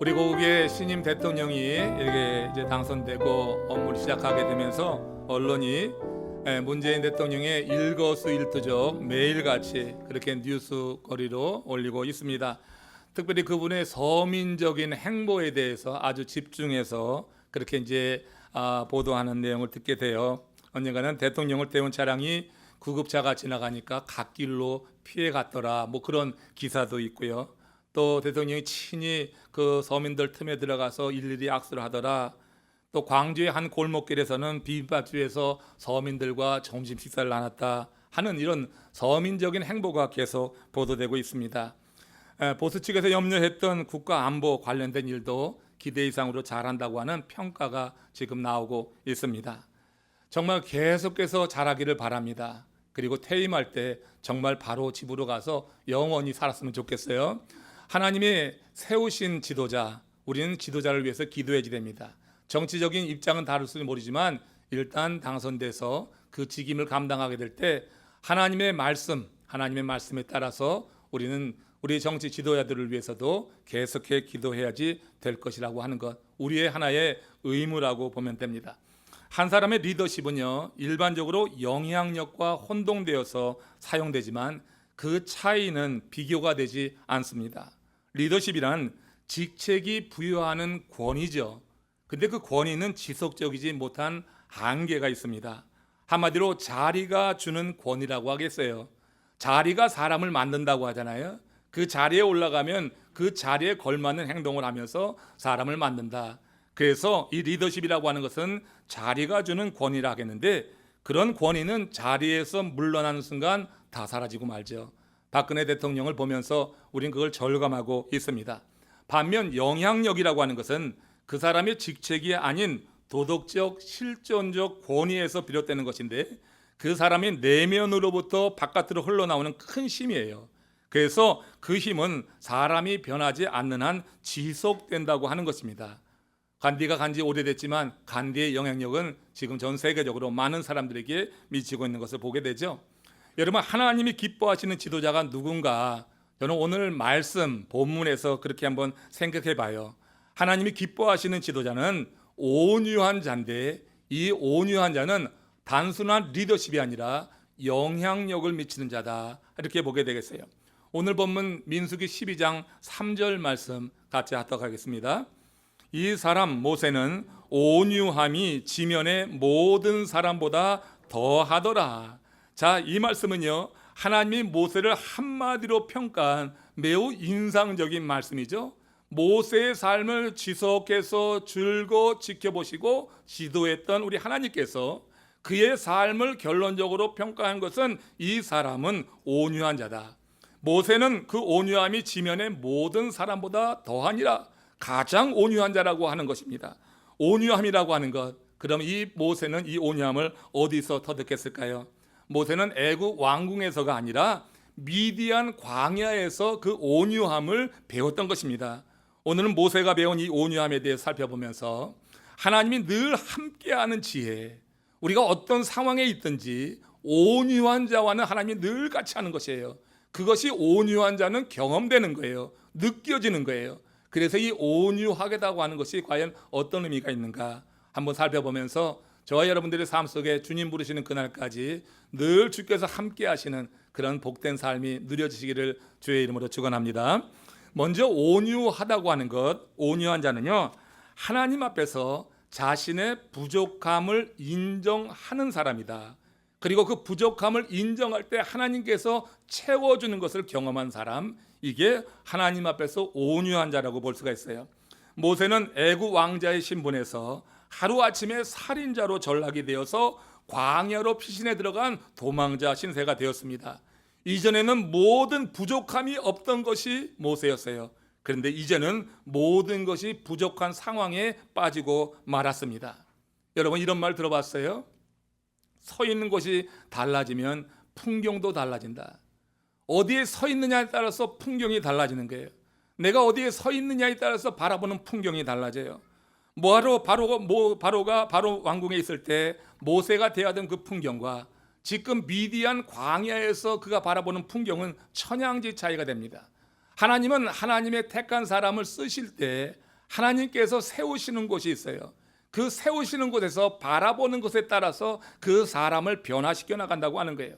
우리 고국의 신임 대통령이 이렇게 이제 당선되고 업무를 시작하게 되면서 언론이 문재인 대통령의 일거수일투족 매일같이 그렇게 뉴스거리로 올리고 있습니다. 특별히 그분의 서민적인 행보에 대해서 아주 집중해서 그렇게 이제 보도하는 내용을 듣게 돼요. 언젠가는 대통령을 태운 차량이 구급차가 지나가니까 갓길로 피해 갔더라. 뭐 그런 기사도 있고요. 또 대통령이 친히 그 서민들 틈에 들어가서 일일이 악수를 하더라. 또 광주의 한 골목길에서는 비빔밥집에서 서민들과 점심 식사를 나눴다 하는 이런 서민적인 행보가 계속 보도되고 있습니다. 보수 측에서 염려했던 국가 안보 관련된 일도 기대 이상으로 잘한다고 하는 평가가 지금 나오고 있습니다. 정말 계속해서 잘하기를 바랍니다. 그리고 퇴임할 때 정말 바로 집으로 가서 영원히 살았으면 좋겠어요. 하나님이 세우신 지도자, 우리는 지도자를 위해서 기도해야 됩니다. 정치적인 입장은 다를 수는 모르지만 일단 당선돼서 그 직임을 감당하게 될 때 하나님의 말씀에 따라서 우리는 우리 정치 지도자들을 위해서도 계속해 기도해야지 될 것이라고 하는 것, 우리의 하나의 의무라고 보면 됩니다. 한 사람의 리더십은요, 일반적으로 영향력과 혼동되어서 사용되지만 그 차이는 비교가 되지 않습니다. 리더십이란 직책이 부여하는 권위죠. 근데 그 권위는 지속적이지 못한 한계가 있습니다. 한마디로 자리가 주는 권위라고 하겠어요. 자리가 사람을 만든다고 하잖아요. 그 자리에 올라가면 그 자리에 걸맞는 행동을 하면서 사람을 만든다. 그래서 이 리더십이라고 하는 것은 자리가 주는 권위라 하겠는데, 그런 권위는 자리에서 물러나는 순간 다 사라지고 말죠. 박근혜 대통령을 보면서 우린 그걸 절감하고 있습니다. 반면 영향력이라고 하는 것은 그 사람의 직책이 아닌 도덕적, 실존적 권위에서 비롯되는 것인데, 그 사람의 내면으로부터 바깥으로 흘러나오는 큰 힘이에요. 그래서 그 힘은 사람이 변하지 않는 한 지속된다고 하는 것입니다. 간디가 간지 오래됐지만 간디의 영향력은 지금 전 세계적으로 많은 사람들에게 미치고 있는 것을 보게 되죠. 여러분, 하나님이 기뻐하시는 지도자가 누군가? 저는 오늘 말씀 본문에서 그렇게 한번 생각해 봐요. 하나님이 기뻐하시는 지도자는 온유한 자인데, 이 온유한 자는 단순한 리더십이 아니라 영향력을 미치는 자다, 이렇게 보게 되겠어요. 오늘 본문 민수기 12장 3절 말씀 같이 하도록 하겠습니다. 이 사람 모세는 온유함이 지면의 모든 사람보다 더하더라. 자, 이 말씀은요, 하나님이 모세를 한마디로 평가한 매우 인상적인 말씀이죠. 모세의 삶을 지속해서 줄곧 지켜보시고 지도했던 우리 하나님께서 그의 삶을 결론적으로 평가한 것은 이 사람은 온유한 자다. 모세는 그 온유함이 지면의 모든 사람보다 더하니라. 가장 온유한 자라고 하는 것입니다. 온유함이라고 하는 것, 그럼 이 모세는 이 온유함을 어디서 터득했을까요? 모세는 애굽 왕궁에서가 아니라 미디안 광야에서 그 온유함을 배웠던 것입니다. 오늘은 모세가 배운 이 온유함에 대해 살펴보면서 하나님이 늘 함께하는 지혜, 우리가 어떤 상황에 있든지 온유한 자와는 하나님이 늘 같이 하는 것이에요. 그것이 온유한 자는 경험되는 거예요. 느껴지는 거예요. 그래서 이 온유하겠다고 하는 것이 과연 어떤 의미가 있는가 한번 살펴보면서 저와 여러분들의 삶 속에 주님 부르시는 그날까지 늘 주께서 함께 하시는 그런 복된 삶이 누려지시기를 주의 이름으로 축원합니다. 먼저 온유하다고 하는 것, 온유한 자는요, 하나님 앞에서 자신의 부족함을 인정하는 사람이다. 그리고 그 부족함을 인정할 때 하나님께서 채워주는 것을 경험한 사람, 이게 하나님 앞에서 온유한 자라고 볼 수가 있어요. 모세는 애굽 왕자의 신분에서 하루아침에 살인자로 전락이 되어서 광야로 피신해 들어간 도망자 신세가 되었습니다. 이전에는 모든 부족함이 없던 것이 모세였어요. 그런데 이제는 모든 것이 부족한 상황에 빠지고 말았습니다. 여러분, 이런 말 들어봤어요? 서 있는 곳이 달라지면 풍경도 달라진다. 어디에 서 있느냐에 따라서 풍경이 달라지는 거예요. 내가 어디에 서 있느냐에 따라서 바라보는 풍경이 달라져요. 바로가 바로 왕궁에 있을 때 모세가 대하던 그 풍경과 지금 미디안 광야에서 그가 바라보는 풍경은 천양지 차이가 됩니다. 하나님은 하나님의 택한 사람을 쓰실 때 하나님께서 세우시는 곳이 있어요. 그 세우시는 곳에서 바라보는 것에 따라서 그 사람을 변화시켜 나간다고 하는 거예요.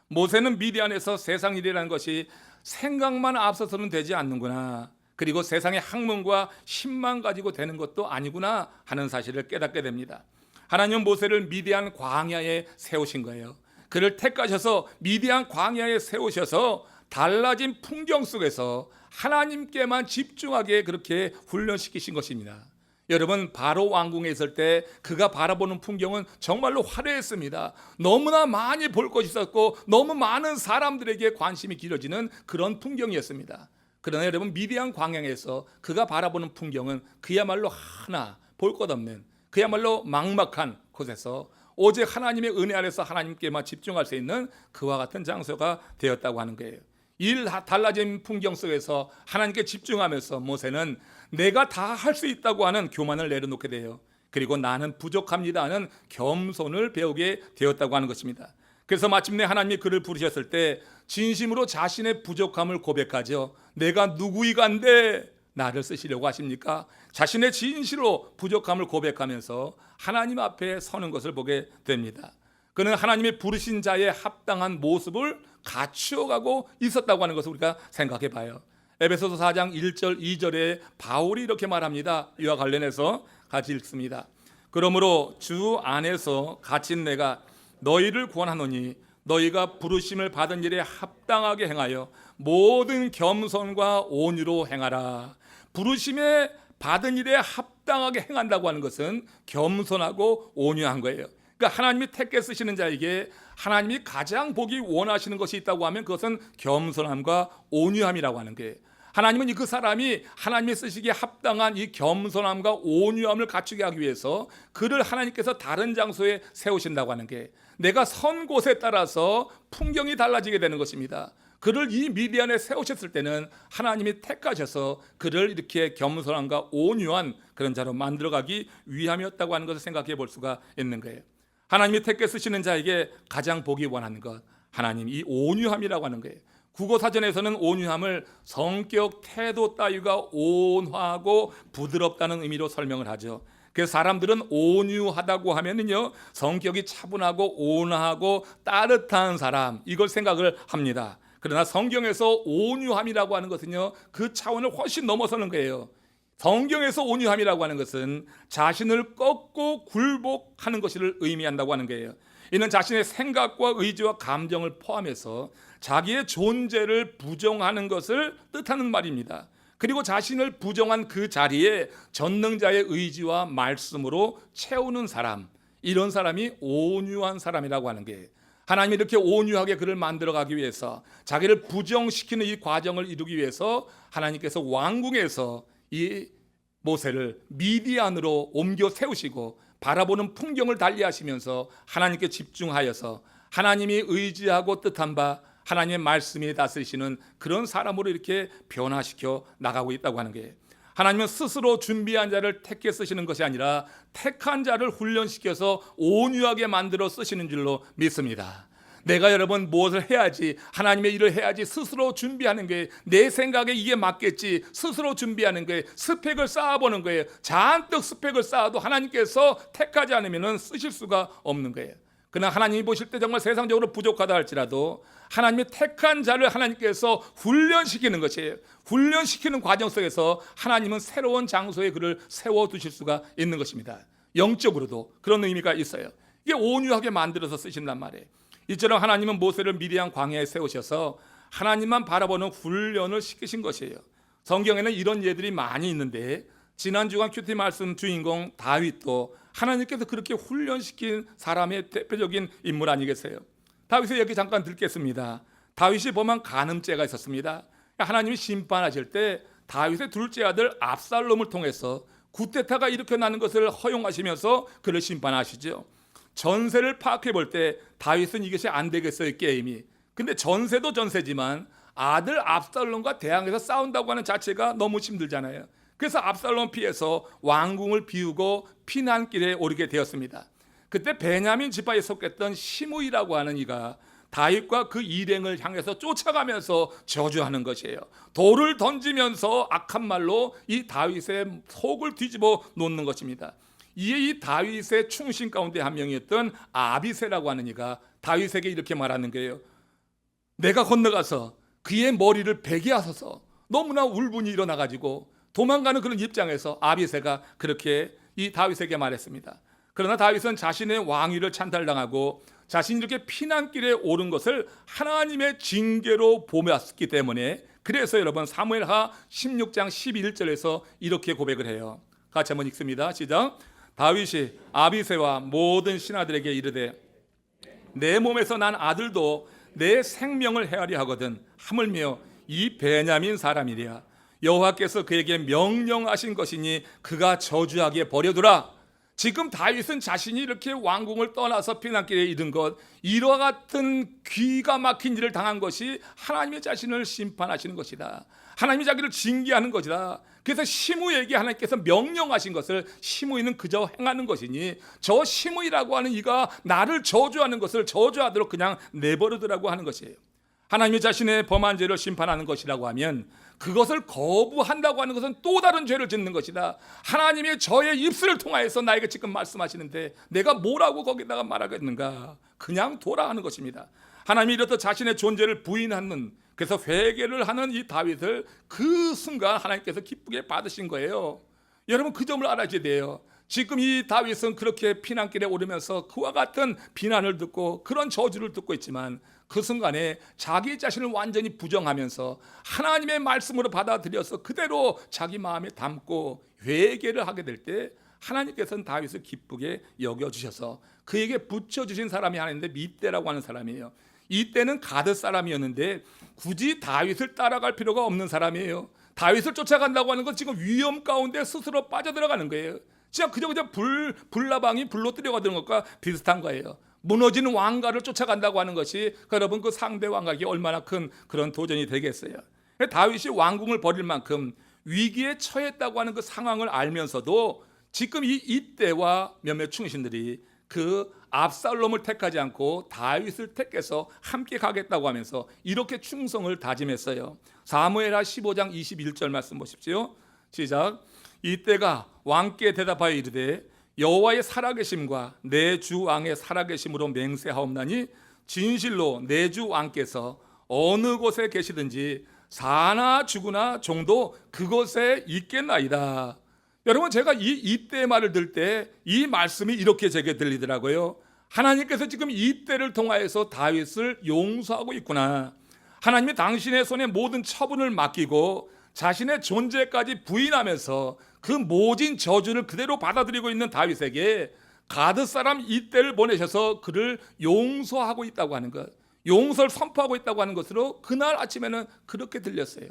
모세는 미디안에서 세상 일이라는 것이 생각만 앞서서는 되지 않는구나, 그리고 세상의 학문과 힘만 가지고 되는 것도 아니구나 하는 사실을 깨닫게 됩니다. 하나님은 모세를 미디안 광야에 세우신 거예요. 그를 택하셔서 미디안 광야에 세우셔서 달라진 풍경 속에서 하나님께만 집중하게 그렇게 훈련시키신 것입니다. 여러분, 바로 왕궁에 있을 때 그가 바라보는 풍경은 정말로 화려했습니다. 너무나 많이 볼 것이 있었고 너무 많은 사람들에게 관심이 길어지는 그런 풍경이었습니다. 그러나 여러분, 미디안 광야에서 그가 바라보는 풍경은 그야말로 하나 볼 것 없는, 그야말로 막막한 곳에서 오직 하나님의 은혜 아래서 하나님께만 집중할 수 있는 그와 같은 장소가 되었다고 하는 거예요. 이 달라진 풍경 속에서 하나님께 집중하면서 모세는 내가 다 할 수 있다고 하는 교만을 내려놓게 돼요. 그리고 나는 부족합니다 하는 겸손을 배우게 되었다고 하는 것입니다. 그래서 마침내 하나님이 그를 부르셨을 때 진심으로 자신의 부족함을 고백하죠. 내가 누구이간데 나를 쓰시려고 하십니까? 자신의 진실로 부족함을 고백하면서 하나님 앞에 서는 것을 보게 됩니다. 그는 하나님의 부르신 자의 합당한 모습을 갖추어가고 있었다고 하는 것을 우리가 생각해 봐요. 에베소서 4장 1절 2절에 바울이 이렇게 말합니다. 이와 관련해서 같이 읽습니다. 그러므로 주 안에서 갇힌 내가 너희를 구원하노니 너희가 부르심을 받은 일에 합당하게 행하여 모든 겸손과 온유로 행하라. 부르심에 받은 일에 합당하게 행한다고 하는 것은 겸손하고 온유한 거예요. 그러니까 하나님이 택해 쓰시는 자에게 하나님이 가장 보기 원하시는 것이 있다고 하면 그것은 겸손함과 온유함이라고 하는 거예요. 하나님은 그 사람이 하나님이 쓰시기에 합당한 이 겸손함과 온유함을 갖추게 하기 위해서 그를 하나님께서 다른 장소에 세우신다고 하는 게, 내가 선 곳에 따라서 풍경이 달라지게 되는 것입니다. 그를 이 미디안에 세우셨을 때는 하나님이 택하셔서 그를 이렇게 겸손함과 온유한 그런 자로 만들어가기 위함이었다고 하는 것을 생각해 볼 수가 있는 거예요. 하나님이 택해 쓰시는 자에게 가장 보기 원하는 것, 하나님 이 온유함이라고 하는 거예요. 국어사전에서는 온유함을 성격, 태도 따위가 온화하고 부드럽다는 의미로 설명을 하죠. 그래서 사람들은 온유하다고 하면은요, 성격이 차분하고 온화하고 따뜻한 사람, 이걸 생각을 합니다. 그러나 성경에서 온유함이라고 하는 것은요, 그 차원을 훨씬 넘어서는 거예요. 성경에서 온유함이라고 하는 것은 자신을 꺾고 굴복하는 것을 의미한다고 하는 거예요. 이는 자신의 생각과 의지와 감정을 포함해서 자기의 존재를 부정하는 것을 뜻하는 말입니다. 그리고 자신을 부정한 그 자리에 전능자의 의지와 말씀으로 채우는 사람, 이런 사람이 온유한 사람이라고 하는 게, 하나님이 이렇게 온유하게 그를 만들어가기 위해서 자기를 부정시키는 이 과정을 이루기 위해서 하나님께서 왕궁에서 이 모세를 미디안으로 옮겨 세우시고 바라보는 풍경을 달리하시면서 하나님께 집중하여서 하나님이 의지하고 뜻한 바 하나님의 말씀이 다스리시는 그런 사람으로 이렇게 변화시켜 나가고 있다고 하는 거예요. 하나님은 스스로 준비한 자를 택해 쓰시는 것이 아니라 택한 자를 훈련시켜서 온유하게 만들어 쓰시는 줄로 믿습니다. 내가 여러분 무엇을 해야지, 하나님의 일을 해야지 스스로 준비하는 게, 내 생각에 이게 맞겠지 스스로 준비하는 게, 스펙을 쌓아보는 거예요. 잔뜩 스펙을 쌓아도 하나님께서 택하지 않으면 쓰실 수가 없는 거예요. 그러나 하나님이 보실 때 정말 세상적으로 부족하다 할지라도 하나님이 택한 자를 하나님께서 훈련시키는 것이에요. 훈련시키는 과정 속에서 하나님은 새로운 장소에 그를 세워두실 수가 있는 것입니다. 영적으로도 그런 의미가 있어요. 이게 온유하게 만들어서 쓰신단 말이에요. 이처럼 하나님은 모세를 미디안 광야에 세우셔서 하나님만 바라보는 훈련을 시키신 것이에요. 성경에는 이런 예들이 많이 있는데, 지난 주간 큐티 말씀 주인공 다윗도 하나님께서 그렇게 훈련시킨 사람의 대표적인 인물 아니겠어요? 다윗의 얘기 잠깐 듣겠습니다. 다윗이 범한 간음죄가 있었습니다. 하나님이 심판하실 때 다윗의 둘째 아들 압살롬을 통해서 구테타가 일어나는 것을 허용하시면서 그를 심판하시죠. 전세를 파악해 볼 때 다윗은 이것이 안 되겠어요, 게임이. 근데 전세도 전세지만 아들 압살롬과 대항해서 싸운다고 하는 자체가 너무 힘들잖아요. 그래서 압살롬 피해서 왕궁을 비우고 피난길에 오르게 되었습니다. 그때 베냐민 지파에 속했던 시므이라고 하는 이가 다윗과 그 일행을 향해서 쫓아가면서 저주하는 것이에요. 돌을 던지면서 악한 말로 이 다윗의 속을 뒤집어 놓는 것입니다. 이에 이 다윗의 충신 가운데 한 명이었던 아비새라고 하는 이가 다윗에게 이렇게 말하는 거예요. 내가 건너가서 그의 머리를 베게 하소서. 너무나 울분이 일어나가지고 도망가는 그런 입장에서 아비새가 그렇게 이 다윗에게 말했습니다. 그러나 다윗은 자신의 왕위를 찬탈당하고 자신이 이렇게 피난길에 오른 것을 하나님의 징계로 보았기 때문에, 그래서 여러분 사무엘하 16장 11절에서 이렇게 고백을 해요. 같이 한번 읽습니다. 시작. 다윗이 아비새와 모든 신하들에게 이르되 내 몸에서 난 아들도 내 생명을 헤아려 하거든 하물며 이 베냐민 사람이랴. 여호와께서 그에게 명령하신 것이니 그가 저주하게 버려두라. 지금 다윗은 자신이 이렇게 왕궁을 떠나서 피난길에 이른 것, 이와 같은 기가 막힌 일을 당한 것이 하나님의 자신을 심판하시는 것이다. 하나님이 자기를 징계하는 것이다. 그래서 시므에게 하나님께서 명령하신 것을 시므이는 그저 행하는 것이니 저 시므이라고 하는 이가 나를 저주하는 것을 저주하도록 그냥 내버려두라고 하는 것이에요. 하나님이 자신의 범한 죄를 심판하는 것이라고 하면 그것을 거부한다고 하는 것은 또 다른 죄를 짓는 것이다. 하나님이 저의 입술을 통하여서 나에게 지금 말씀하시는데 내가 뭐라고 거기다가 말하겠는가? 그냥 둬라 하는 것입니다. 하나님이 이렇듯 자신의 존재를 부인하는, 그래서 회개를 하는 이 다윗을 그 순간 하나님께서 기쁘게 받으신 거예요. 여러분 그 점을 알아야 돼요. 지금 이 다윗은 그렇게 피난길에 오르면서 그와 같은 비난을 듣고 그런 저주를 듣고 있지만 그 순간에 자기 자신을 완전히 부정하면서 하나님의 말씀으로 받아들여서 그대로 자기 마음에 담고 회개를 하게 될 때 하나님께서는 다윗을 기쁘게 여겨주셔서 그에게 붙여주신 사람이 하나 있는데 밑대라고 하는 사람이에요. 이때는 가드 사람이었는데 굳이 다윗을 따라갈 필요가 없는 사람이에요. 다윗을 쫓아간다고 하는 건 지금 위험 가운데 스스로 빠져들어가는 거예요. 진짜 그저 불나방이 불로 뛰어가는 것과 비슷한 거예요. 무너지는 왕가를 쫓아간다고 하는 것이 여러분 그 상대 왕가에게 얼마나 큰 그런 도전이 되겠어요. 다윗이 왕궁을 버릴 만큼 위기에 처했다고 하는 그 상황을 알면서도 지금 이때와 몇몇 충신들이 그 압살롬을 택하지 않고 다윗을 택해서 함께 가겠다고 하면서 이렇게 충성을 다짐했어요. 사무엘하 15장 21절 말씀 보십시오. 시작. 이때가 왕께 대답하여 이르되 여호와의 살아계심과 내 주 왕의 살아계심으로 맹세하옵나니 진실로 내 주 왕께서 어느 곳에 계시든지 사나 죽으나 종도 그곳에 있겠나이다. 여러분 제가 이때 말을 들 때 이 말씀이 이렇게 제게 들리더라고요. 하나님께서 지금 이때를 통하여서 다윗을 용서하고 있구나. 하나님이 당신의 손에 모든 처분을 맡기고 자신의 존재까지 부인하면서 그 모진 저주를 그대로 받아들이고 있는 다윗에게 가드 사람 이때를 보내셔서 그를 용서하고 있다고 하는 것, 용서를 선포하고 있다고 하는 것으로 그날 아침에는 그렇게 들렸어요.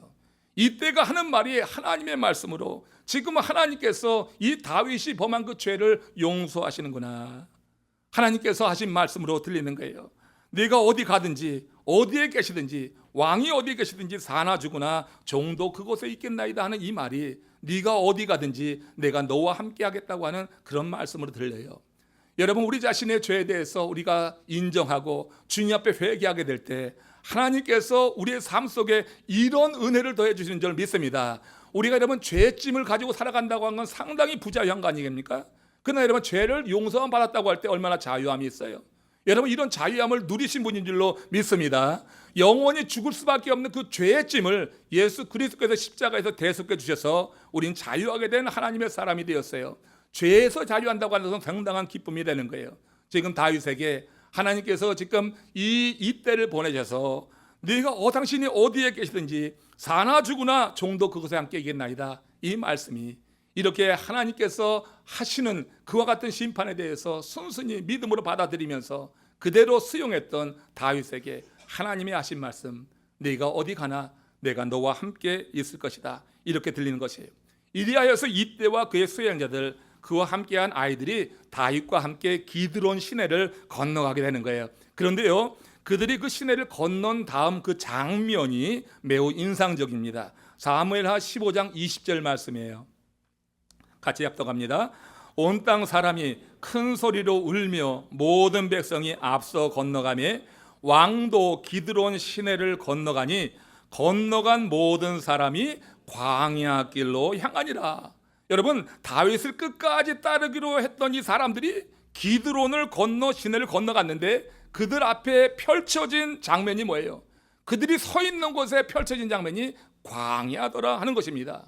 이때가 하는 말이 하나님의 말씀으로 지금 하나님께서 이 다윗이 범한 그 죄를 용서하시는구나. 하나님께서 하신 말씀으로 들리는 거예요. 네가 어디 가든지 어디에 계시든지 왕이 어디에 계시든지 사나 죽으나 종도 그곳에 있겠나이다 하는 이 말이 네가 어디 가든지 내가 너와 함께 하겠다고 하는 그런 말씀으로 들려요. 여러분 우리 자신의 죄에 대해서 우리가 인정하고 주님 앞에 회개하게 될 때 하나님께서 우리의 삶 속에 이런 은혜를 더해 주시는 줄 믿습니다. 우리가 여러분 죄짐을 가지고 살아간다고 하는 건 상당히 부자유한 거 아니겠습니까? 그러나 여러분 죄를 용서만 받았다고 할 때 얼마나 자유함이 있어요. 여러분 이런 자유함을 누리신 분인 줄로 믿습니다. 영원히 죽을 수밖에 없는 그 죄의 짐을 예수 그리스도께서 십자가에서 대속해 주셔서 우린 자유하게 된 하나님의 사람이 되었어요. 죄에서 자유한다고 하는 것은 상당한 기쁨이 되는 거예요. 지금 다윗에게 하나님께서 지금 이때를 보내셔서 네가 당신이 어디에 계시든지 사나 죽으나 종도 그곳에 함께 있겠나이다. 이 말씀이 이렇게 하나님께서 하시는 그와 같은 심판에 대해서 순순히 믿음으로 받아들이면서 그대로 수용했던 다윗에게 하나님이 하신 말씀, 네가 어디 가나 내가 너와 함께 있을 것이다. 이렇게 들리는 것이에요. 이리하여서 이때와 그의 수행자들, 그와 함께한 아이들이 다윗과 함께 기드론 시내를 건너가게 되는 거예요. 그런데요, 그들이 그 시내를 건넌 다음 그 장면이 매우 인상적입니다. 사무엘하 15장 20절 말씀이에요. 같이 합독합니다. 온 땅 사람이 큰 소리로 울며 모든 백성이 앞서 건너가며 왕도 기드론 시내를 건너가니 건너간 모든 사람이 광야 길로 향하니라. 여러분, 다윗을 끝까지 따르기로 했던 이 사람들이 기드론을 건너 시내를 건너갔는데 그들 앞에 펼쳐진 장면이 뭐예요? 그들이 서 있는 곳에 펼쳐진 장면이 광야더라 하는 것입니다.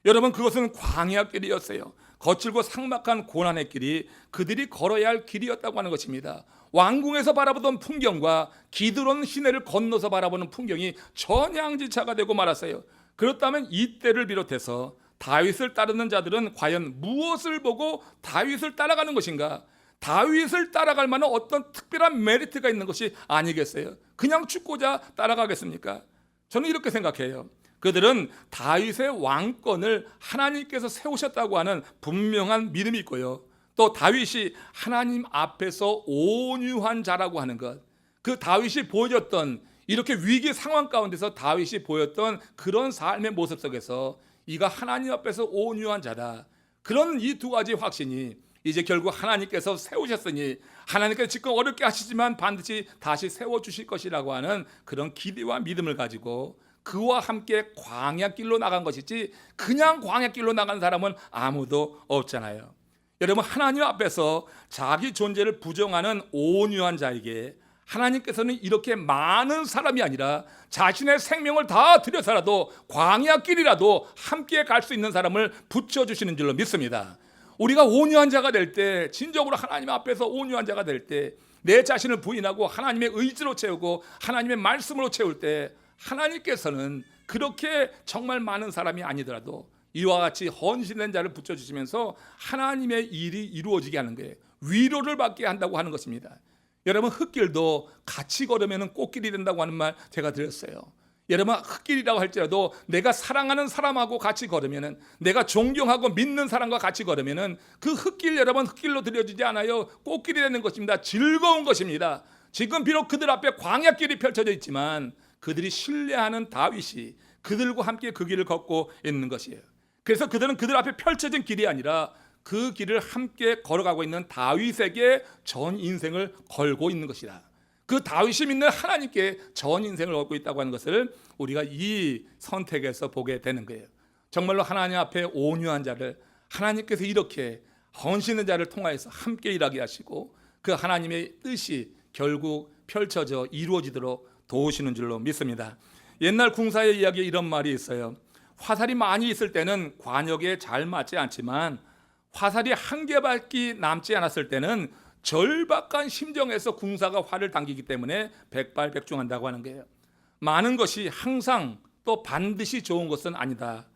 여러분, 그것은 광야 길이었어요. 거칠고 삭막한 고난의 길이 그들이 걸어야 할 길이었다고 하는 것입니다. 왕궁에서 바라보던 풍경과 기드론 시내를 건너서 바라보는 풍경이 천양지차가 되고 말았어요. 그렇다면 이때를 비롯해서 다윗을 따르는 자들은 과연 무엇을 보고 다윗을 따라가는 것인가? 다윗을 따라갈 만한 어떤 특별한 메리트가 있는 것이 아니겠어요? 그냥 죽고자 따라가겠습니까? 저는 이렇게 생각해요. 그들은 다윗의 왕권을 하나님께서 세우셨다고 하는 분명한 믿음이 있고요, 또 다윗이 하나님 앞에서 온유한 자라고 하는 것, 그 다윗이 보여줬던, 이렇게 위기 상황 가운데서 다윗이 보였던 그런 삶의 모습 속에서 이가 하나님 앞에서 온유한 자다, 그런 이 두 가지 확신이 이제 결국 하나님께서 세우셨으니 하나님께서 지금 어렵게 하시지만 반드시 다시 세워주실 것이라고 하는 그런 기대와 믿음을 가지고 그와 함께 광야길로 나간 것이지, 그냥 광야길로 나간 사람은 아무도 없잖아요. 여러분, 하나님 앞에서 자기 존재를 부정하는 온유한 자에게 하나님께서는 이렇게 많은 사람이 아니라 자신의 생명을 다 들여서라도 광야길이라도 함께 갈 수 있는 사람을 붙여주시는 줄로 믿습니다. 우리가 온유한 자가 될 때, 진정으로 하나님 앞에서 온유한 자가 될 때, 내 자신을 부인하고 하나님의 의지로 채우고 하나님의 말씀으로 채울 때 하나님께서는 그렇게 정말 많은 사람이 아니더라도 이와 같이 헌신된 자를 붙여주시면서 하나님의 일이 이루어지게 하는 거예요. 위로를 받게 한다고 하는 것입니다. 여러분, 흙길도 같이 걸으면 꽃길이 된다고 하는 말 제가 드렸어요. 여러분, 흙길이라고 할지라도 내가 사랑하는 사람하고 같이 걸으면, 내가 존경하고 믿는 사람과 같이 걸으면 그 흙길, 여러분, 흙길로 들여지지 않아요. 꽃길이 되는 것입니다. 즐거운 것입니다. 지금 비록 그들 앞에 광야길이 펼쳐져 있지만 그들이 신뢰하는 다윗이 그들과 함께 그 길을 걷고 있는 것이에요. 그래서 그들은 그들 앞에 펼쳐진 길이 아니라 그 길을 함께 걸어가고 있는 다윗에게 전 인생을 걸고 있는 것이다. 그 다윗이 믿는 하나님께 전 인생을 걸고 있다고 하는 것을 우리가 이 선택에서 보게 되는 거예요. 정말로 하나님 앞에 온유한 자를 하나님께서 이렇게 헌신된 자를 통하여서 함께 일하게 하시고 그 하나님의 뜻이 결국 펼쳐져 이루어지도록 도우시는 줄로 믿습니다. 옛날 궁사의 이야기에 이런 말이 있어요. 화살이 많이 있을 때는 관역에 잘 맞지 않지만 화살이 한 개밖에 남지 않았을 때는 절박한 심정에서 궁사가 활을 당기기 때문에 백발백중한다고 하는 거예요. 많은 것이 항상 또 반드시 좋은 것은 아니다.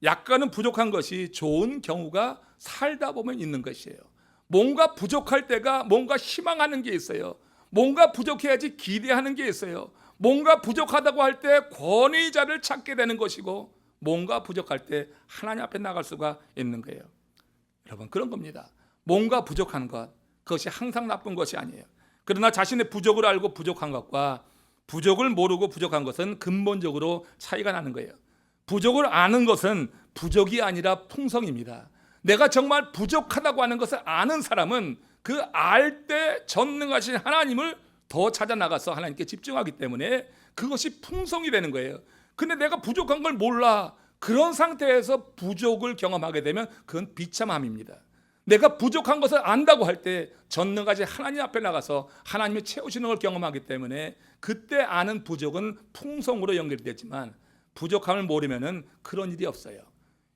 약간은 부족한 것이 좋은 경우가 살다 보면 있는 것이에요. 뭔가 부족할 때가 뭔가 희망하는 게 있어요. 뭔가 부족해야지 기대하는 게 있어요. 뭔가 부족하다고 할 때 권위자를 찾게 되는 것이고, 뭔가 부족할 때 하나님 앞에 나갈 수가 있는 거예요. 여러분, 그런 겁니다. 뭔가 부족한 것, 그것이 항상 나쁜 것이 아니에요. 그러나 자신의 부족을 알고 부족한 것과 부족을 모르고 부족한 것은 근본적으로 차이가 나는 거예요. 부족을 아는 것은 부족이 아니라 풍성입니다. 내가 정말 부족하다고 하는 것을 아는 사람은 그 알 때 전능하신 하나님을 더 찾아 나가서 하나님께 집중하기 때문에 그것이 풍성이 되는 거예요. 근데 내가 부족한 걸 몰라. 그런 상태에서 부족을 경험하게 되면 그건 비참함입니다. 내가 부족한 것을 안다고 할 때 전능하신 하나님 앞에 나가서 하나님이 채우시는 걸 경험하기 때문에 그때 아는 부족은 풍성으로 연결되지만 부족함을 모르면은 그런 일이 없어요.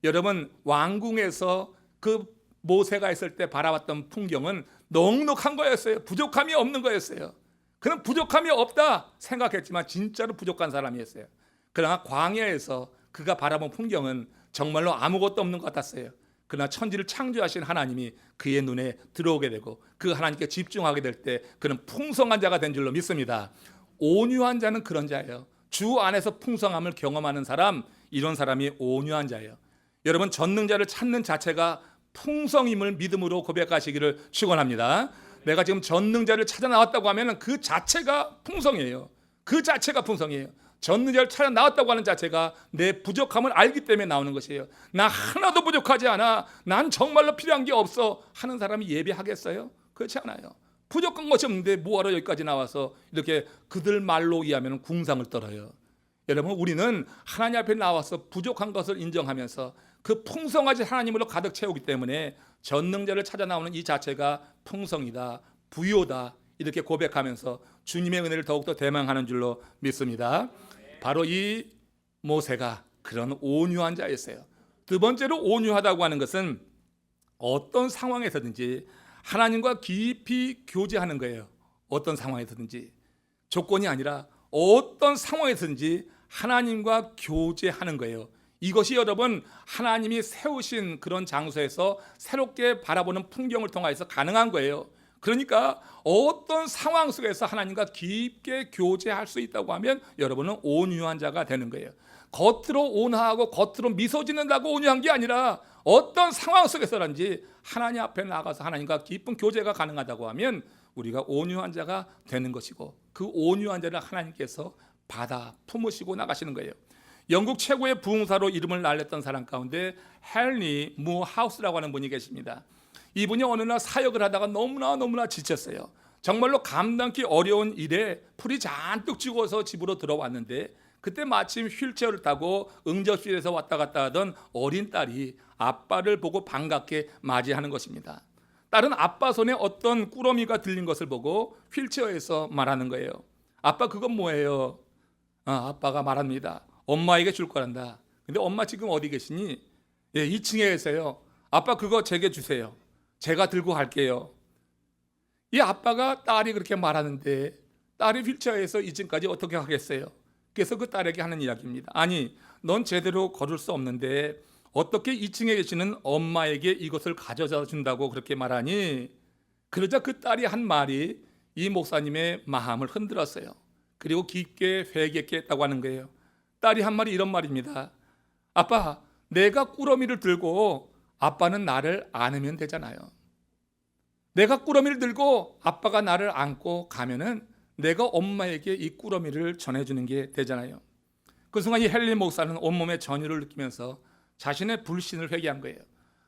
여러분, 왕궁에서 그 모세가 있을 때 바라봤던 풍경은 넉넉한 거였어요. 부족함이 없는 거였어요. 그런 부족함이 없다 생각했지만 진짜로 부족한 사람이었어요. 그러나 광야에서 그가 바라본 풍경은 정말로 아무것도 없는 것 같았어요. 그러나 천지를 창조하신 하나님이 그의 눈에 들어오게 되고 그 하나님께 집중하게 될 때 그는 풍성한 자가 된 줄로 믿습니다. 온유한 자는 그런 자예요. 주 안에서 풍성함을 경험하는 사람, 이런 사람이 온유한 자예요. 여러분, 전능자를 찾는 자체가 풍성임을 믿음으로 고백하시기를 축원합니다. 내가 지금 전능자를 찾아 나왔다고 하면 그 자체가 풍성이에요. 그 자체가 풍성이에요. 전능자를 찾아 나왔다고 하는 자체가 내 부족함을 알기 때문에 나오는 것이에요. 나 하나도 부족하지 않아. 난 정말로 필요한 게 없어 하는 사람이 예배하겠어요? 그렇지 않아요. 부족한 것이 없는데 뭐하러 여기까지 나와서 이렇게 그들 말로 의하면 궁상을 떨어요. 여러분, 우리는 하나님 앞에 나와서 부족한 것을 인정하면서 그 풍성하신 하나님으로 가득 채우기 때문에 전능자를 찾아 나오는 이 자체가 풍성이다, 부요다, 이렇게 고백하면서 주님의 은혜를 더욱더 대망하는 줄로 믿습니다. 바로 이 모세가 그런 온유한 자였어요. 두 번째로 온유하다고 하는 것은 어떤 상황에서든지 하나님과 깊이 교제하는 거예요. 어떤 상황에서든지, 조건이 아니라 어떤 상황에서든지 하나님과 교제하는 거예요. 이것이 여러분 하나님이 세우신 그런 장소에서 새롭게 바라보는 풍경을 통해서 가능한 거예요. 그러니까 어떤 상황 속에서 하나님과 깊게 교제할 수 있다고 하면 여러분은 온유한 자가 되는 거예요. 겉으로 온화하고 겉으로 미소 짓는다고 온유한 게 아니라 어떤 상황 속에서든지 하나님 앞에 나가서 하나님과 깊은 교제가 가능하다고 하면 우리가 온유한 자가 되는 것이고, 그 온유한 자를 하나님께서 받아 품으시고 나가시는 거예요. 영국 최고의 부흥사로 이름을 날렸던 사람 가운데 헨리 무 하우스라고 하는 분이 계십니다. 이분이 어느 날 사역을 하다가 너무나 지쳤어요. 정말로 감당기 어려운 일에 풀이 잔뜩 죽어서 집으로 들어왔는데, 그때 마침 휠체어를 타고 응접실에서 왔다 갔다 하던 어린 딸이 아빠를 보고 반갑게 맞이하는 것입니다. 딸은 아빠 손에 어떤 꾸러미가 들린 것을 보고 휠체어에서 말하는 거예요. 아빠, 그건 뭐예요? 아빠가 말합니다. 엄마에게 줄 거란다. 근데 엄마 지금 어디 계시니? 2층에 계세요. 아빠, 그거 제게 주세요. 제가 들고 갈게요. 이 아빠가 딸이 그렇게 말하는데 딸이 휠체어에서 2층까지 어떻게 가겠어요? 그래서 그 딸에게 하는 이야기입니다. 아니, 넌 제대로 걸을 수 없는데 어떻게 2층에 계시는 엄마에게 이것을 가져다 준다고 그렇게 말하니? 그러자 그 딸이 한 말이 이 목사님의 마음을 흔들었어요. 그리고 깊게 회개케 했다고 하는 거예요. 딸이 한 말이 이런 말입니다. 아빠, 내가 꾸러미를 들고 아빠는 나를 안으면 되잖아요. 내가 꾸러미를 들고 아빠가 나를 안고 가면은 내가 엄마에게 이 꾸러미를 전해주는 게 되잖아요. 그 순간 이 헨리 목사는 온몸에 전율을 느끼면서 자신의 불신을 회개한 거예요.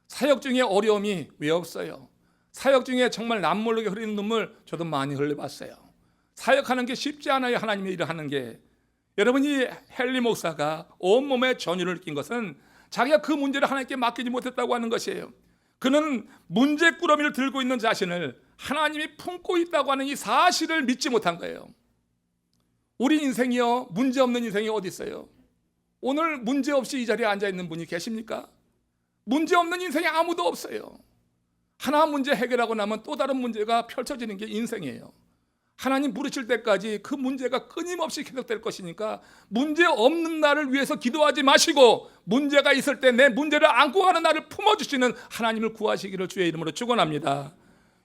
사역 중에 어려움이 왜 없어요? 사역 중에 정말 남모르게 흐르는 눈물 저도 많이 흘려봤어요. 사역하는 게 쉽지 않아요. 하나님의 일을 하는 게. 여러분, 이 헨리 목사가 온몸에 전율을 느낀 것은 자기가 그 문제를 하나님께 맡기지 못했다고 하는 것이에요. 그는 문제 꾸러미를 들고 있는 자신을 하나님이 품고 있다고 하는 이 사실을 믿지 못한 거예요. 우리 인생이요, 문제 없는 인생이 어디 있어요? 오늘 문제 없이 이 자리에 앉아 있는 분이 계십니까? 문제 없는 인생이 아무도 없어요. 하나 문제 해결하고 나면 또 다른 문제가 펼쳐지는 게 인생이에요. 하나님 부르실 때까지 그 문제가 끊임없이 계속될 것이니까 문제 없는 나를 위해서 기도하지 마시고, 문제가 있을 때 내 문제를 안고 가는 나를 품어주시는 하나님을 구하시기를 주의 이름으로 축원합니다.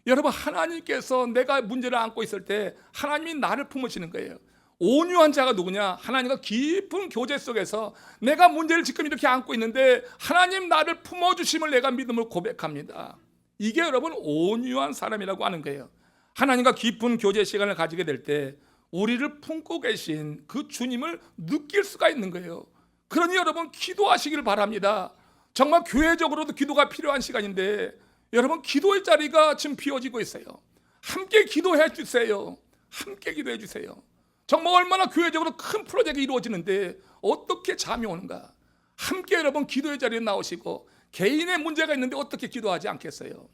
여러분, 하나님께서 내가 문제를 안고 있을 때 하나님이 나를 품으시는 거예요. 온유한 자가 누구냐? 하나님과 깊은 교제 속에서 내가 문제를 지금 이렇게 안고 있는데 하나님 나를 품어주심을 내가 믿음으로 고백합니다. 이게 여러분 온유한 사람이라고 하는 거예요. 하나님과 깊은 교제 시간을 가지게 될 때 우리를 품고 계신 그 주님을 느낄 수가 있는 거예요. 그러니 여러분, 기도하시길 바랍니다. 정말 교회적으로도 기도가 필요한 시간인데 여러분, 기도의 자리가 지금 비워지고 있어요. 함께 기도해 주세요. 함께 기도해 주세요. 정말 얼마나 교회적으로 큰 프로젝트가 이루어지는데 어떻게 잠이 오는가? 함께 여러분 기도의 자리에 나오시고, 개인의 문제가 있는데 어떻게 기도하지 않겠어요?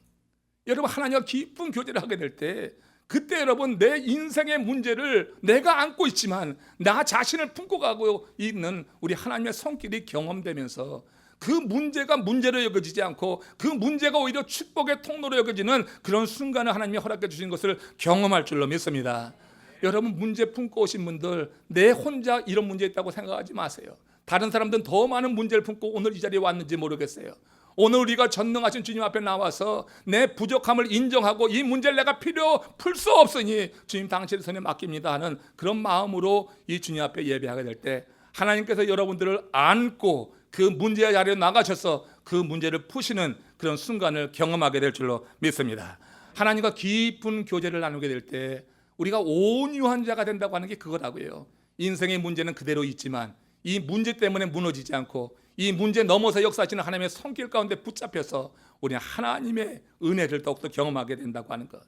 여러분, 하나님과 깊은 교제를 하게 될 때 그때 여러분 내 인생의 문제를 내가 안고 있지만 나 자신을 품고 가고 있는 우리 하나님의 손길이 경험되면서 그 문제가 문제로 여겨지지 않고 그 문제가 오히려 축복의 통로로 여겨지는 그런 순간을 하나님이 허락해 주신 것을 경험할 줄로 믿습니다. 여러분, 문제 품고 오신 분들, 내 혼자 이런 문제 있다고 생각하지 마세요. 다른 사람들은 더 많은 문제를 품고 오늘 이 자리에 왔는지 모르겠어요. 오늘 우리가 전능하신 주님 앞에 나와서 내 부족함을 인정하고 이 문제를 내가 풀 수 없으니 주님 당신의 손에 맡깁니다 하는 그런 마음으로 이 주님 앞에 예배하게 될 때 하나님께서 여러분들을 안고 그 문제의 자리에 나가셔서 그 문제를 푸시는 그런 순간을 경험하게 될 줄로 믿습니다. 하나님과 깊은 교제를 나누게 될 때 우리가 온유한 자가 된다고 하는 게 그거라고요. 인생의 문제는 그대로 있지만 이 문제 때문에 무너지지 않고 이 문제 넘어서 역사하시는 하나님의 손길 가운데 붙잡혀서 우리는 하나님의 은혜를 더욱더 경험하게 된다고 하는 것.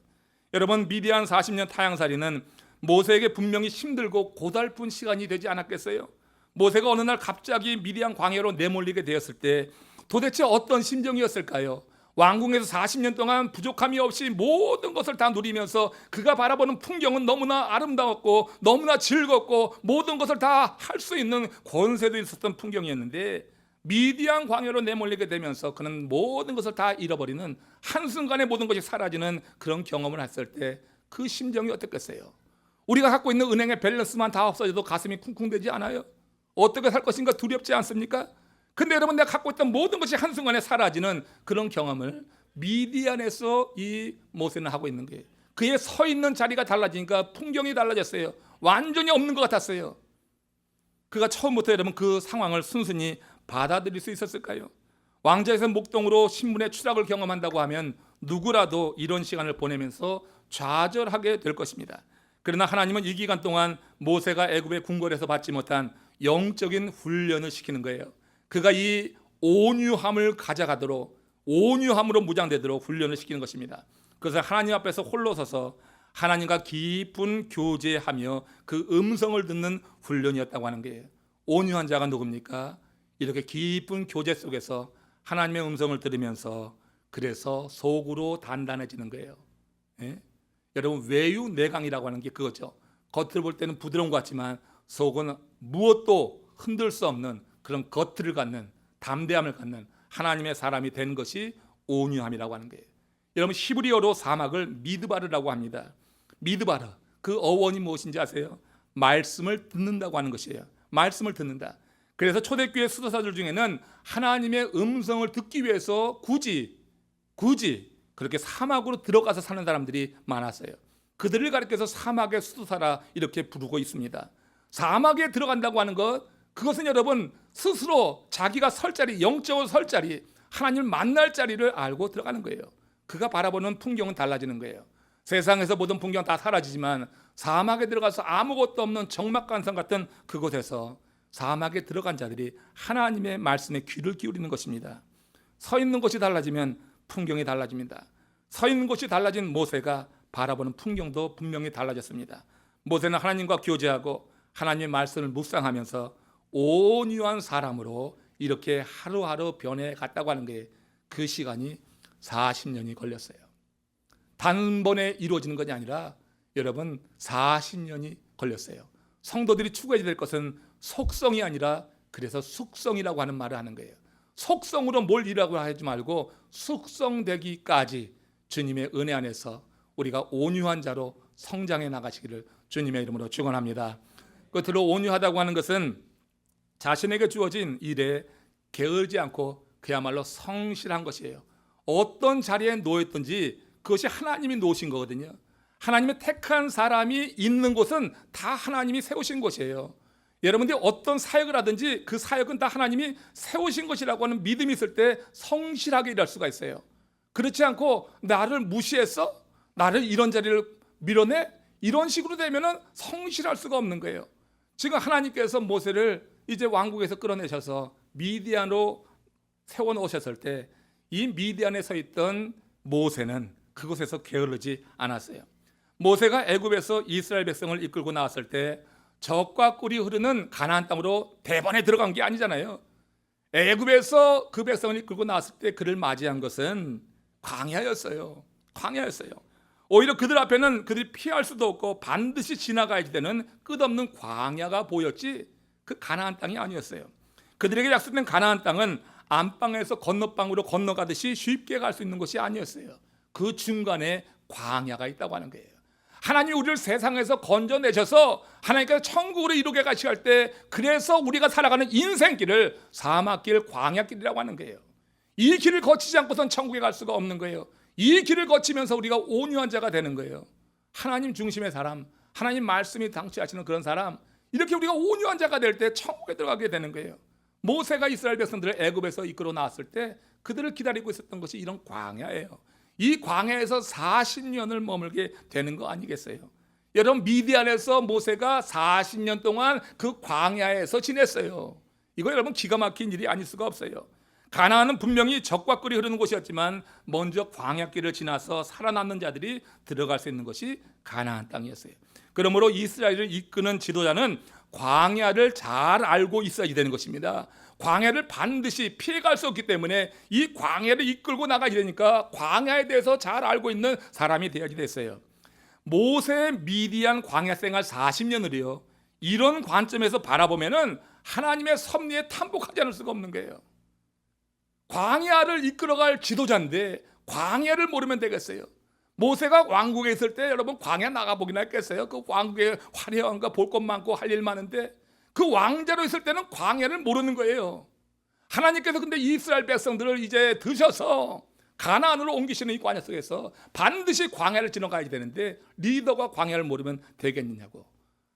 여러분, 미디안 40년 타향살이는 모세에게 분명히 힘들고 고달픈 시간이 되지 않았겠어요? 모세가 어느 날 갑자기 미디안 광야로 내몰리게 되었을 때 도대체 어떤 심정이었을까요? 왕궁에서 40년 동안 부족함이 없이 모든 것을 다 누리면서 그가 바라보는 풍경은 너무나 아름다웠고 너무나 즐겁고 모든 것을 다 할 수 있는 권세도 있었던 풍경이었는데, 미디안 광야로 내몰리게 되면서 그는 모든 것을 다 잃어버리는, 한순간에 모든 것이 사라지는 그런 경험을 했을 때 그 심정이 어떻겠어요? 우리가 갖고 있는 은행의 밸런스만 다 없어져도 가슴이 쿵쿵대지 않아요? 어떻게 살 것인가 두렵지 않습니까? 근데 여러분, 내가 갖고 있던 모든 것이 한순간에 사라지는 그런 경험을 미디안에서 이 모세는 하고 있는 거예요. 그의 서 있는 자리가 달라지니까 풍경이 달라졌어요. 완전히 없는 것 같았어요. 그가 처음부터 여러분 그 상황을 순순히 받아들일 수 있었을까요? 왕좌에서 목동으로 신분의 추락을 경험한다고 하면 누구라도 이런 시간을 보내면서 좌절하게 될 것입니다. 그러나 하나님은 이 기간 동안 모세가 애굽의 궁궐에서 받지 못한 영적인 훈련을 시키는 거예요. 그가 이 온유함을 가져가도록, 온유함으로 무장되도록 훈련을 시키는 것입니다. 그래서 하나님 앞에서 홀로 서서 하나님과 깊은 교제하며 그 음성을 듣는 훈련이었다고 하는 거예요. 온유한 자가 누굽니까? 이렇게 깊은 교제 속에서 하나님의 음성을 들으면서 그래서 속으로 단단해지는 거예요. 예? 여러분, 외유내강이라고 하는 게 그거죠. 겉을 볼 때는 부드러운 것 같지만 속은 무엇도 흔들 수 없는 그런 겉을 갖는, 담대함을 갖는 하나님의 사람이 된 것이 온유함이라고 하는 거예요. 여러분, 히브리어로 사막을 미드바르라고 합니다. 미드바르, 그 어원이 무엇인지 아세요? 말씀을 듣는다고 하는 것이에요. 말씀을 듣는다. 그래서 초대교회 수도사들 중에는 하나님의 음성을 듣기 위해서 굳이 그렇게 사막으로 들어가서 사는 사람들이 많았어요. 그들을 가리켜서 사막의 수도사라 이렇게 부르고 있습니다. 사막에 들어간다고 하는 것, 그것은 여러분 스스로 자기가 설 자리, 영적으로 설 자리, 하나님을 만날 자리를 알고 들어가는 거예요. 그가 바라보는 풍경은 달라지는 거예요. 세상에서 모든 풍경 다 사라지지만 사막에 들어가서 아무것도 없는 적막간성 같은 그곳에서, 사막에 들어간 자들이 하나님의 말씀에 귀를 기울이는 것입니다. 서 있는 곳이 달라지면 풍경이 달라집니다. 서 있는 곳이 달라진 모세가 바라보는 풍경도 분명히 달라졌습니다. 모세는 하나님과 교제하고 하나님의 말씀을 묵상하면서 온유한 사람으로 이렇게 하루하루 변해갔다고 하는 게, 그 시간이 40년이 걸렸어요. 단번에 이루어지는 것이 아니라 여러분 40년이 걸렸어요. 성도들이 추구해야 될 것은 속성이 아니라 그래서 숙성이라고 하는 말을 하는 거예요. 속성으로 뭘 이루라고 하지 말고 숙성되기까지 주님의 은혜 안에서 우리가 온유한 자로 성장해 나가시기를 주님의 이름으로 축원합니다. 끝으로 온유하다고 하는 것은 자신에게 주어진 일에 게으르지 않고 그야말로 성실한 것이에요. 어떤 자리에 놓였든지 그것이 하나님이 놓으신 거거든요. 하나님의 택한 사람이 있는 곳은 다 하나님이 세우신 곳이에요. 여러분들이 어떤 사역을 하든지 그 사역은 다 하나님이 세우신 것이라고 하는 믿음이 있을 때 성실하게 일할 수가 있어요. 그렇지 않고 나를 무시했어? 나를 이런 자리를 밀어내? 이런 식으로 되면은 성실할 수가 없는 거예요. 지금 하나님께서 모세를 이제 왕국에서 끌어내셔서 미디안으로 세워놓으셨을 때 이 미디안에 서 있던 모세는 그곳에서 게으르지 않았어요. 모세가 애굽에서 이스라엘 백성을 이끌고 나왔을 때 젖과 꿀이 흐르는 가나안 땅으로 대번에 들어간 게 아니잖아요. 애굽에서 그 백성을 이끌고 나왔을 때 그를 맞이한 것은 광야였어요. 광야였어요. 오히려 그들 앞에는 그들이 피할 수도 없고 반드시 지나가야 되는 끝없는 광야가 보였지 그 가나안 땅이 아니었어요. 그들에게 약속된 가나안 땅은 안방에서 건너방으로 건너가듯이 쉽게 갈 수 있는 것이 아니었어요. 그 중간에 광야가 있다고 하는 거예요. 하나님이 우리를 세상에서 건져내셔서 하나님께서 천국으로 이루게 가시할 때, 그래서 우리가 살아가는 인생길을 사막길, 광야길이라고 하는 거예요. 이 길을 거치지 않고선 천국에 갈 수가 없는 거예요. 이 길을 거치면서 우리가 온유한 자가 되는 거예요. 하나님 중심의 사람, 하나님 말씀이 당치하시는 그런 사람, 이렇게 우리가 온유한 자가 될 때 천국에 들어가게 되는 거예요. 모세가 이스라엘 백성들을 애굽에서 이끌어 나왔을 때 그들을 기다리고 있었던 것이 이런 광야예요. 이 광야에서 40년을 머물게 되는 거 아니겠어요? 여러분, 미디안에서 모세가 40년 동안 그 광야에서 지냈어요. 이거 여러분 기가 막힌 일이 아닐 수가 없어요. 가나안은 분명히 적과 꿀이 흐르는 곳이었지만 먼저 광야길을 지나서 살아남는 자들이 들어갈 수 있는 것이 가나안 땅이었어요. 그러므로 이스라엘을 이끄는 지도자는 광야를 잘 알고 있어야 되는 것입니다. 광야를 반드시 피해갈 수 없기 때문에 이 광야를 이끌고 나가야 되니까 광야에 대해서 잘 알고 있는 사람이 되어야지 됐어요. 모세 미디안 광야 생활 40년을요 이런 관점에서 바라보면은 하나님의 섭리에 탐복하지 않을 수가 없는 거예요. 광야를 이끌어갈 지도자인데 광야를 모르면 되겠어요? 모세가 왕국에 있을 때 여러분 광야 나가보기나 했겠어요? 그 왕국에 화려한가 볼 것 많고 할 일 많은데 그 왕자로 있을 때는 광야를 모르는 거예요. 하나님께서 근데 이스라엘 백성들을 이제 드셔서 가나안으로 옮기시는 이 광야 속에서 반드시 광야를 지나가야 되는데 리더가 광야를 모르면 되겠느냐고.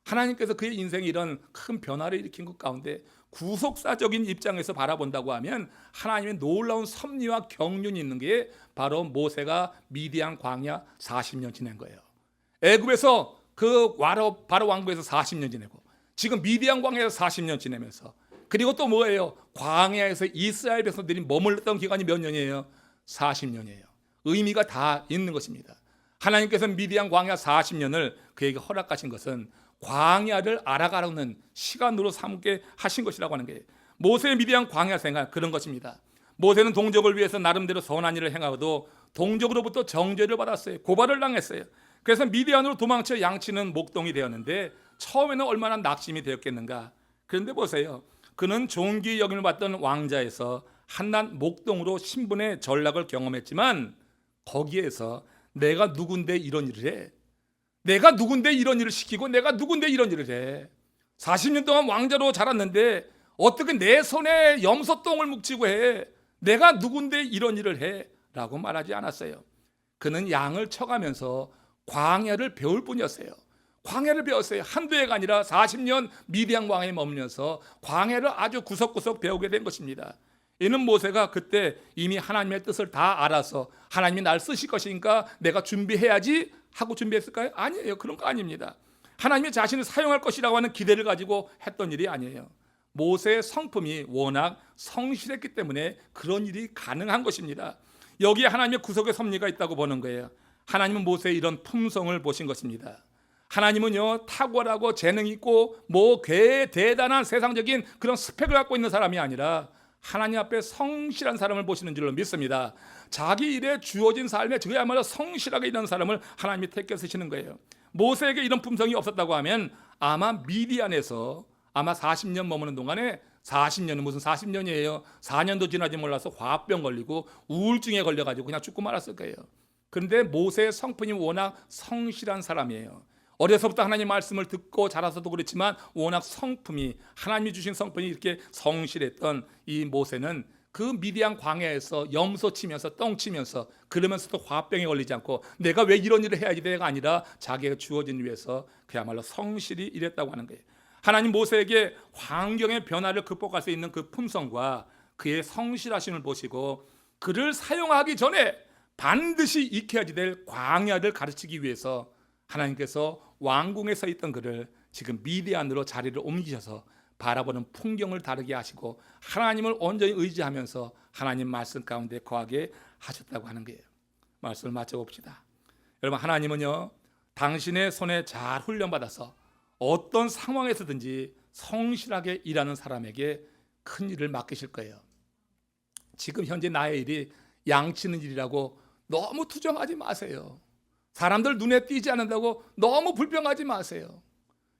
하나님께서 그의 인생에 이런 큰 변화를 일으킨 것 가운데 구속사적인 입장에서 바라본다고 하면 하나님의 놀라운 섭리와 경륜이 있는 게 바로 모세가 미디안 광야 40년 지낸 거예요. 애굽에서 그 바로 왕국에서 40년 지내고 지금 미디안 광야에서 40년 지내면서 그리고 또 뭐예요? 광야에서 이스라엘 백성들이 머물렀던 기간이 몇 년이에요? 40년이에요. 의미가 다 있는 것입니다. 하나님께서 미디안 광야 40년을 그에게 허락하신 것은 광야를 알아가는 시간으로 삼게 하신 것이라고 하는 게 모세의 미디안 광야 생활 그런 것입니다. 모세는 동족을 위해서 나름대로 선한 일을 행하고도 동족으로부터 정죄를 받았어요. 고발을 당했어요. 그래서 미디안으로 도망쳐 양치는 목동이 되었는데 처음에는 얼마나 낙심이 되었겠는가. 그런데 보세요. 그는 존귀 여김을 받던 왕자에서 한낱 목동으로 신분의 전락을 경험했지만 거기에서 내가 누군데 이런 일을 해? 내가 누군데 이런 일을 시키고 내가 누군데 이런 일을 해? 40년 동안 왕자로 자랐는데 어떻게 내 손에 염소똥을 묵히고 해? 내가 누군데 이런 일을 해? 라고 말하지 않았어요. 그는 양을 쳐가면서 광야를 배울 뿐이었어요. 광야를 배웠어요. 한두 해가 아니라 40년 미디안 광야에 머물면서 광야를 아주 구석구석 배우게 된 것입니다. 이는 모세가 그때 이미 하나님의 뜻을 다 알아서 하나님이 날 쓰실 것이니까 내가 준비해야지 하고 준비했을까요? 아니에요. 그런 거 아닙니다. 하나님이 자신을 사용할 것이라고 하는 기대를 가지고 했던 일이 아니에요. 모세의 성품이 워낙 성실했기 때문에 그런 일이 가능한 것입니다. 여기에 하나님의 구속의 섭리가 있다고 보는 거예요. 하나님은 모세의 이런 품성을 보신 것입니다. 하나님은요 탁월하고 재능 있고 꽤 대단한 세상적인 그런 스펙을 갖고 있는 사람이 아니라 하나님 앞에 성실한 사람을 보시는 줄로 믿습니다. 자기 일에 주어진 삶에 그야말로 성실하게 일하는 사람을 하나님이 택해 쓰시는 거예요. 모세에게 이런 품성이 없었다고 하면 아마 미디안에서 아마 40년 머무는 동안에 40년은 무슨 40년이에요. 4년도 지나지 몰라서 화병 걸리고 우울증에 걸려가지고 그냥 죽고 말았을 거예요. 그런데 모세의 성품이 워낙 성실한 사람이에요. 어려서부터 하나님 말씀을 듣고 자라서도 그렇지만 워낙 성품이 하나님이 주신 성품이 이렇게 성실했던 이 모세는 그 미디안 광야에서 염소 치면서 똥 치면서 그러면서도 화병에 걸리지 않고 내가 왜 이런 일을 해야지 내가 아니라 자기가 주어진 위해서 그야말로 성실히 일했다고 하는 거예요. 하나님 모세에게 환경의 변화를 극복할 수 있는 그 품성과 그의 성실하심을 보시고 그를 사용하기 전에 반드시 익혀야지 될 광야를 가르치기 위해서 하나님께서 왕궁에 서 있던 그를 지금 미디안으로 자리를 옮기셔서 바라보는 풍경을 다르게 하시고 하나님을 온전히 의지하면서 하나님 말씀 가운데 거하게 하셨다고 하는 거예요. 말씀을 마쳐봅시다. 여러분 하나님은요 당신의 손에 잘 훈련받아서 어떤 상황에서든지 성실하게 일하는 사람에게 큰 일을 맡기실 거예요. 지금 현재 나의 일이 양치는 일이라고 너무 투정하지 마세요. 사람들 눈에 띄지 않는다고 너무 불평하지 마세요.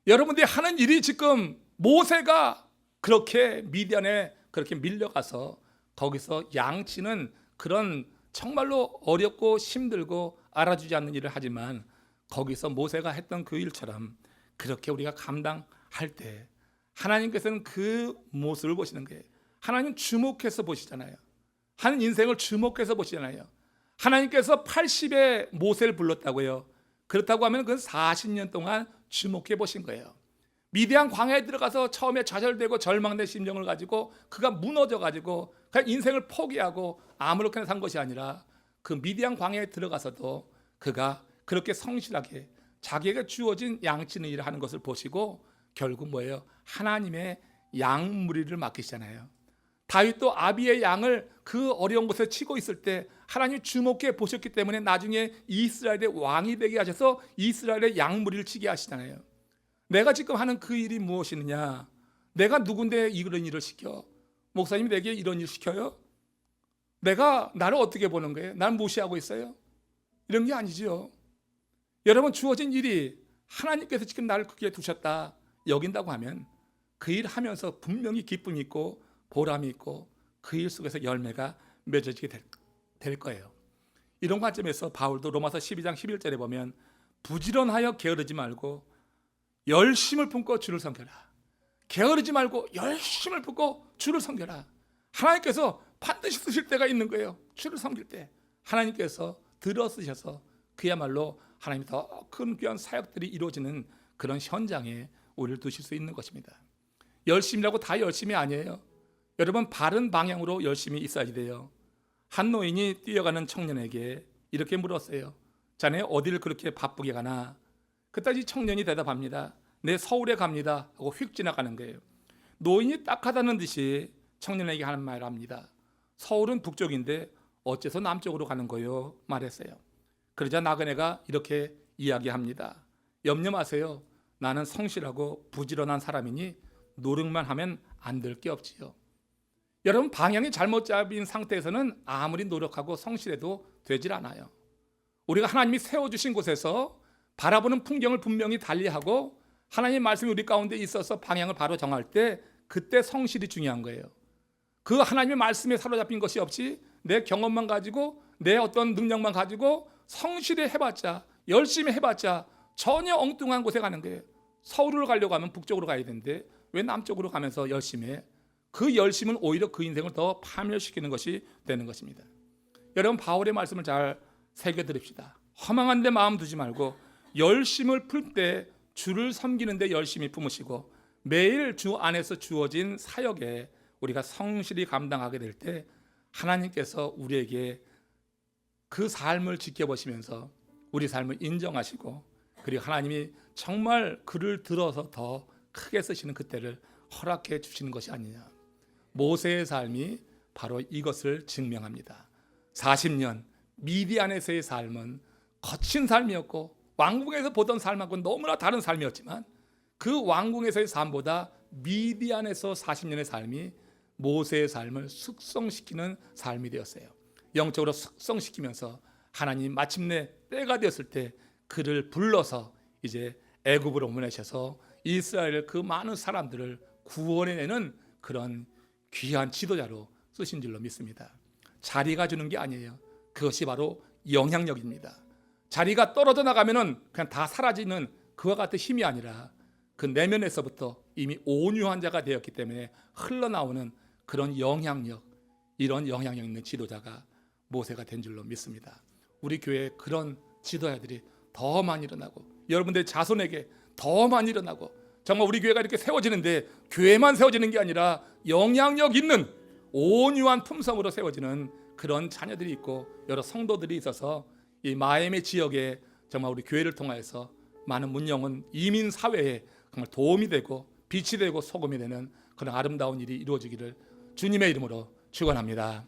여러분들이 하는 일이 지금 모세가 그렇게 미디안에 그렇게 밀려가서 거기서 양치는 그런 정말로 어렵고 힘들고 알아주지 않는 일을 하지만 거기서 모세가 했던 그 일처럼 그렇게 우리가 감당할 때 하나님께서는 그 모습을 보시는 거예요. 하나님 주목해서 보시잖아요. 한 인생을 주목해서 보시잖아요. 하나님께서 80에 모세를 불렀다고요. 그렇다고 하면 그건 40년 동안 주목해 보신 거예요. 미디안 광야에 들어가서 처음에 좌절되고 절망된 심정을 가지고 그가 무너져 가지고 그냥 인생을 포기하고 아무렇게나 산 것이 아니라 그 미디안 광야에 들어가서도 그가 그렇게 성실하게 자기에게 주어진 양치는 일을 하는 것을 보시고 결국 뭐예요? 하나님의 양무리를 맡기시잖아요. 다윗도 아비의 양을 그 어려운 곳에 치고 있을 때 하나님이 주목해 보셨기 때문에 나중에 이스라엘의 왕이 되게 하셔서 이스라엘의 양무리를 치게 하시잖아요. 내가 지금 하는 그 일이 무엇이느냐? 내가 누군데 이런 일을 시켜? 목사님이 내게 이런 일을 시켜요? 내가 나를 어떻게 보는 거예요? 날 무시하고 있어요? 이런 게 아니죠. 여러분, 주어진 일이 하나님께서 지금 나를 크게 두셨다 여긴다고 하면 그 일 하면서 분명히 기쁨이 있고 보람이 있고 그 일 속에서 열매가 맺어지게 될 거예요. 이런 관점에서 바울도 로마서 12장 11절에 보면 부지런하여 게으르지 말고 열심을 품고 주를 섬겨라. 게으르지 말고 열심을 품고 주를 섬겨라. 하나님께서 반드시 쓰실 때가 있는 거예요. 주를 섬길 때 하나님께서 들어 쓰셔서 그야말로 하나님이 더 큰 귀한 사역들이 이루어지는 그런 현장에 우리를 두실 수 있는 것입니다. 열심이라고 다 열심이 아니에요. 여러분, 바른 방향으로 열심히 있어야 돼요. 한 노인이 뛰어가는 청년에게 이렇게 물었어요. 자네 어디를 그렇게 바쁘게 가나? 그때 이 청년이 대답합니다. 네, 서울에 갑니다 하고 휙 지나가는 거예요. 노인이 딱하다는 듯이 청년에게 하는 말을 합니다. 서울은 북쪽인데 어째서 남쪽으로 가는 거요? 말했어요. 그러자 나그네가 이렇게 이야기합니다. 염려 마세요. 나는 성실하고 부지런한 사람이니 노력만 하면 안 될 게 없지요. 여러분, 방향이 잘못 잡힌 상태에서는 아무리 노력하고 성실해도 되질 않아요. 우리가 하나님이 세워주신 곳에서 바라보는 풍경을 분명히 달리하고 하나님의 말씀이 우리 가운데 있어서 방향을 바로 정할 때 그때 성실이 중요한 거예요. 그 하나님의 말씀에 사로잡힌 것이 없이 내 경험만 가지고 내 어떤 능력만 가지고 성실히 해봤자, 열심히 해봤자 전혀 엉뚱한 곳에 가는 거예요. 서울을 가려고 하면 북쪽으로 가야 되는데 왜 남쪽으로 가면서 열심히 해? 그 열심은 오히려 그 인생을 더 파멸시키는 것이 되는 것입니다. 여러분, 바울의 말씀을 잘 새겨드립시다. 허망한 데 마음 두지 말고 열심을 풀 때 주를 섬기는 데 열심히 품으시고 매일 주 안에서 주어진 사역에 우리가 성실히 감당하게 될 때 하나님께서 우리에게 그 삶을 지켜보시면서 우리 삶을 인정하시고 그리고 하나님이 정말 그를 들어서 더 크게 쓰시는 그때를 허락해 주시는 것이 아니냐. 모세의 삶이 바로 이것을 증명합니다. 40년 미디안에서의 삶은 거친 삶이었고 왕궁에서 보던 삶하고는 너무나 다른 삶이었지만 그 왕궁에서의 삶보다 미디안에서 40년의 삶이 모세의 삶을 숙성시키는 삶이 되었어요. 영적으로 숙성시키면서 하나님 마침내 때가 되었을 때 그를 불러서 이제 애굽으로 보내셔서 이스라엘 그 많은 사람들을 구원해내는 그런 귀한 지도자로 쓰신 줄로 믿습니다. 자리가 주는 게 아니에요. 그것이 바로 영향력입니다. 자리가 떨어져 나가면은 그냥 다 사라지는 그와 같은 힘이 아니라 그 내면에서부터 이미 온유한 자가 되었기 때문에 흘러나오는 그런 영향력, 이런 영향력 있는 지도자가 모세가 된 줄로 믿습니다. 우리 교회에 그런 지도자들이 더 많이 일어나고 여러분들의 자손에게 더 많이 일어나고 정말 우리 교회가 이렇게 세워지는데 교회만 세워지는 게 아니라 영향력 있는 온유한 품성으로 세워지는 그런 자녀들이 있고 여러 성도들이 있어서 이 마이애미 지역에 정말 우리 교회를 통하여서 많은 문영은 이민 사회에 정말 도움이 되고 빛이 되고 소금이 되는 그런 아름다운 일이 이루어지기를 주님의 이름으로 축원합니다.